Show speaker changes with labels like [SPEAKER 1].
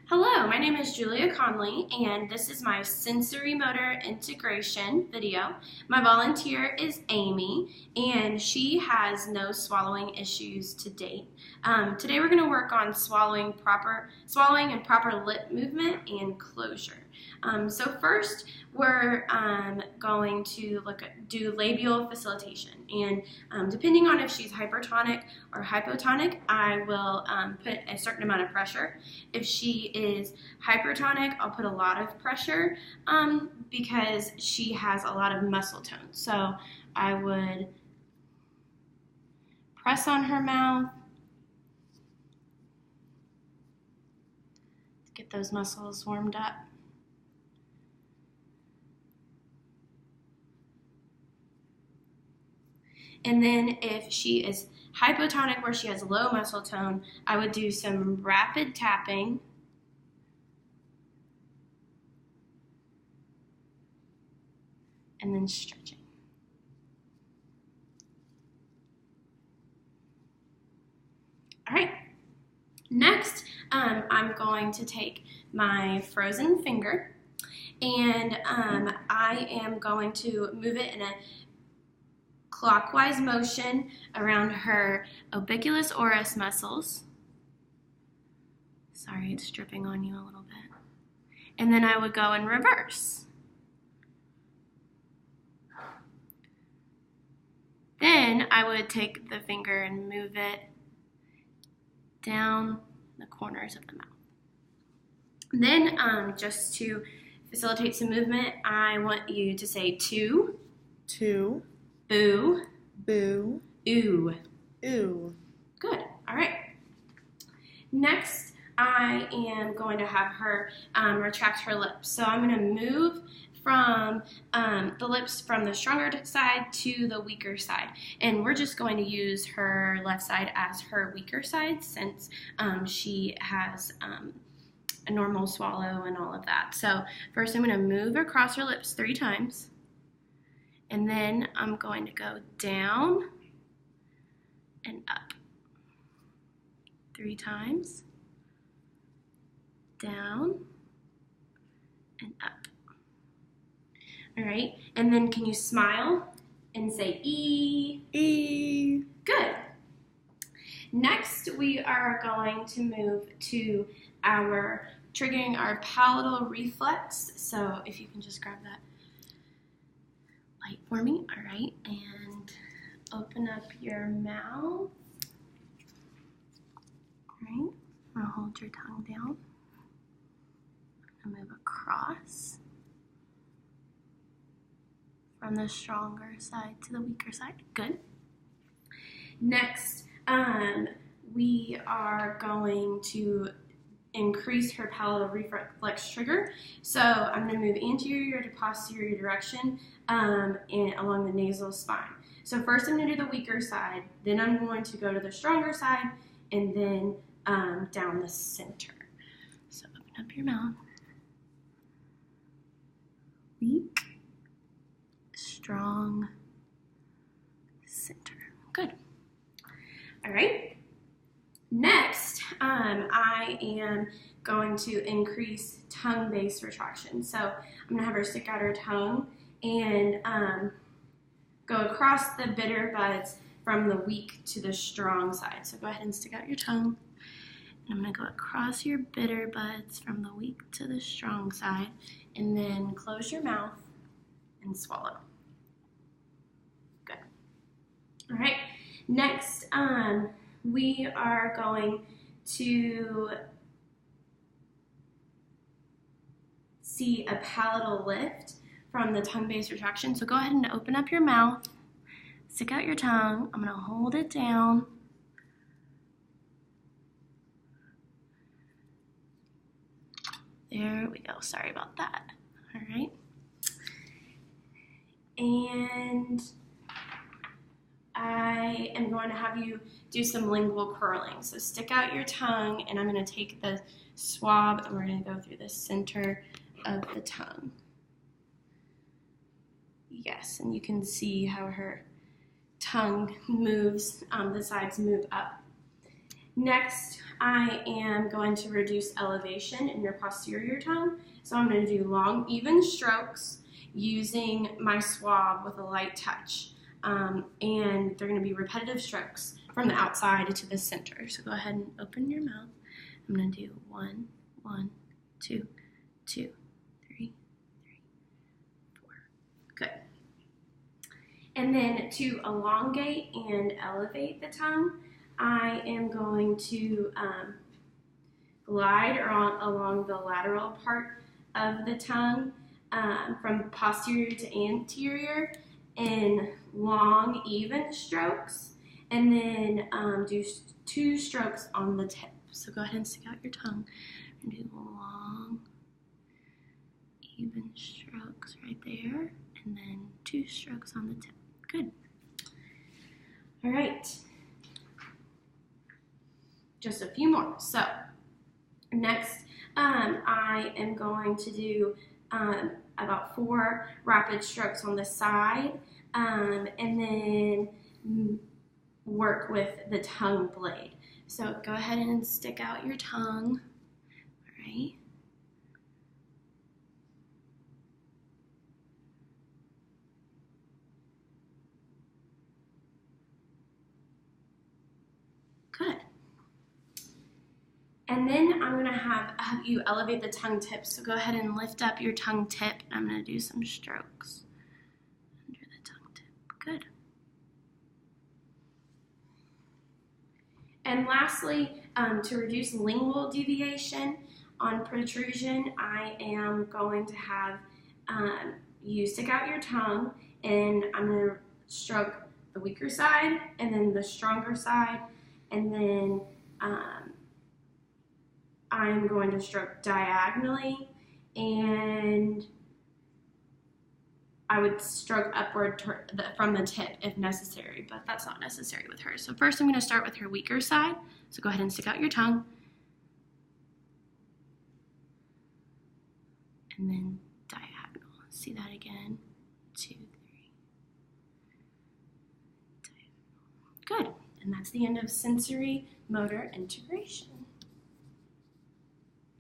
[SPEAKER 1] Hello, my name is Julia Conley, and this is my sensory motor integration video. My volunteer is Amy, and she has no swallowing issues to date. Today we're going to work on swallowing and proper lip movement and closure. So first, we're going to do labial facilitation, and depending on if she's hypertonic or hypotonic, I will put a certain amount of pressure. If she is hypertonic, I'll put a lot of pressure because she has a lot of muscle tone. So I would press on her mouth to get those muscles warmed up. And then if she is hypotonic, where she has low muscle tone, I would do some rapid tapping. And then stretching. All right. Next, I'm going to take my frozen finger, and I am going to move it in a clockwise motion around her obiculus oris muscles. Sorry, it's dripping on you a little bit. And then I would go in reverse. Then I would take the finger and move it down the corners of the mouth. Then just to facilitate some movement, I want you to say two, boo,
[SPEAKER 2] boo,
[SPEAKER 1] ooh.
[SPEAKER 2] ooh.
[SPEAKER 1] Good. All right. Next, I am going to have her retract her lips. So I'm going to move from the lips from the stronger side to the weaker side. And we're just going to use her left side as her weaker side since she has a normal swallow and all of that. So first I'm going to move across her lips 3 times. And then I'm going to go down and up 3 times. Down and up. All right, and then can you smile and say E?
[SPEAKER 2] E.
[SPEAKER 1] Good. Next, we are going to move to triggering our palatal reflex. So if you can just grab that light for me. All right, and open up your mouth. All right, I'm gonna hold your tongue down. I'm gonna move across from the stronger side to the weaker side. Good. Next, we are going to increase her palatal reflex trigger. So I'm going to move anterior to posterior direction along the nasal spine. So first I'm going to do the weaker side, then I'm going to go to the stronger side, and then down the center. So open up your mouth. Weak, strong, center. Good. All right. Next, I am going to increase tongue-based retraction. So I'm going to have her stick out her tongue and go across the bitter buds from the weak to the strong side. So go ahead and stick out your tongue. And I'm going to go across your bitter buds from the weak to the strong side. And then close your mouth and swallow. Good. All right. Next, we are going to see a palatal lift from the tongue-based retraction. So go ahead and open up your mouth, stick out your tongue. I'm going to hold it down. There we go. Sorry about that. All right. And I am going to have you do some lingual curling. So stick out your tongue, and I'm going to take the swab, and we're going to go through the center of the tongue. Yes, and you can see how her tongue moves, the sides move up. Next, I am going to reduce elevation in your posterior tongue. So I'm going to do long, even strokes using my swab with a light touch. And they're going to be repetitive strokes from the outside to the center. So go ahead and open your mouth. I'm going to do 1, 1, 2, 2, 3, 4. Good. And then to elongate and elevate the tongue, I am going to glide along the lateral part of the tongue from posterior to anterior in long, even strokes, and then do 2 strokes on the tip. So go ahead and stick out your tongue and do long, even strokes right there, and then 2 strokes on the tip. Good. All right. Just a few more. So next, I am going to do about 4 rapid strokes on the side, and then work with the tongue blade. So go ahead and stick out your tongue, all right? Good. And then I'm going to have you elevate the tongue tip. So go ahead and lift up your tongue tip. I'm going to do some strokes under the tongue tip. Good. And lastly, to reduce lingual deviation on protrusion, I am going to have you stick out your tongue, and I'm going to stroke the weaker side and then the stronger side, and then I'm going to stroke diagonally, and I would stroke upward from the tip if necessary, but that's not necessary with her. So first I'm going to start with her weaker side. So go ahead and stick out your tongue. And then diagonal. See that again. 2, 3. Diagonal. Good. And that's the end of sensory motor integration.